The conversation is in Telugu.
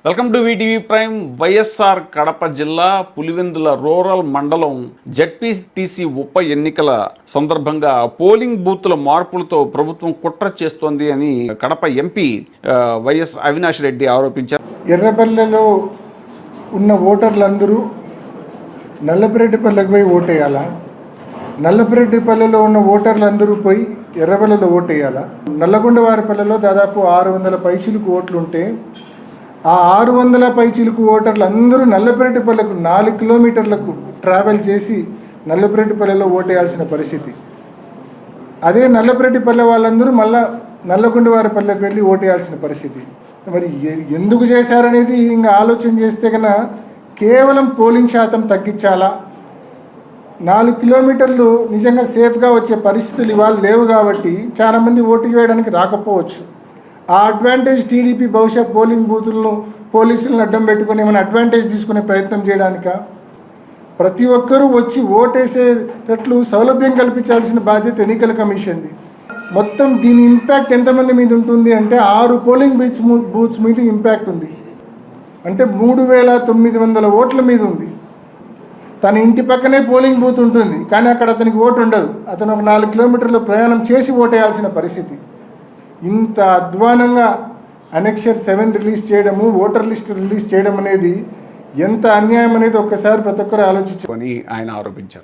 Welcome to VTV prime. YSR Kadapa జిల్లా పులివెందుల రూరల్ మండలం జడ్పీటీసీ ఉప ఎన్నికల సందర్భంగా పోలింగ్ బూత్ల మార్పులతో ప్రభుత్వం కుట్ర చేస్తోంది అని కడప ఎంపీ వైఎస్ అవినాష్ రెడ్డి ఆరోపించారు. ఎర్రపల్లెలో ఉన్న ఓటర్లందరూ నల్లపురెడ్డిపల్లెకి పోయి ఓటేయాలా? నల్లపురెడ్డిపల్లెలో ఉన్న ఓటర్లందరూ పోయి ఎర్రపల్లెలో ఓటేయాలా? నల్లగొండవారిపల్లెలో దాదాపు 600 పైచిలుకు ఓట్లుంటే ఆ 600 పైచిలుకు ఓటర్లు అందరూ నల్లపురెడ్డిపల్లెకు 4 కిలోమీటర్లకు ట్రావెల్ చేసి నల్లపురెడ్డిపల్లెలో ఓటేయాల్సిన పరిస్థితి. అదే నల్లపురెడ్డిపల్లె వాళ్ళందరూ మళ్ళా నల్లగొండవారిపల్లెకి వెళ్ళి ఓటేయాల్సిన పరిస్థితి. మరి ఎందుకు చేశారనేది ఇంకా ఆలోచన చేస్తే కన్నా కేవలం పోలింగ్ శాతం తగ్గించాలా, 4 కిలోమీటర్లు నిజంగా సేఫ్గా వచ్చే పరిస్థితులు ఇవాళ లేవు కాబట్టి చాలామంది ఓటు వేయడానికి రాకపోవచ్చు. ఆ అడ్వాంటేజ్ టీడీపీ బహుశా పోలింగ్ బూతులను పోలీసులను అడ్డం పెట్టుకుని ఏమైనా అడ్వాంటేజ్ తీసుకునే ప్రయత్నం చేయడానిక? ప్రతి ఒక్కరూ వచ్చి ఓటేసేటట్లు సౌలభ్యం కల్పించాల్సిన బాధ్యత ఎన్నికల కమిషన్ది. మొత్తం దీని ఇంపాక్ట్ ఎంతమంది మీద ఉంటుంది అంటే 6 పోలింగ్ బూత్స్ మీద ఇంపాక్ట్ ఉంది. అంటే 3900 ఓట్ల మీద ఉంది. తన ఇంటి పక్కనే పోలింగ్ బూత్ ఉంటుంది కానీ అక్కడ అతనికి ఓటు ఉండదు. అతను ఒక 4 కిలోమీటర్లు ప్రయాణం చేసి ఓటేయాల్సిన పరిస్థితి. ఇంత అధ్వానంగా అనెక్షర్ 7 రిలీజ్ చేయడము, ఓటర్ లిస్ట్ రిలీజ్ చేయడం అనేది ఎంత అన్యాయం అనేది ఒక్కసారి ప్రతి ఒక్కరు ఆలోచించుకొని ఆయన ఆరోపించారు.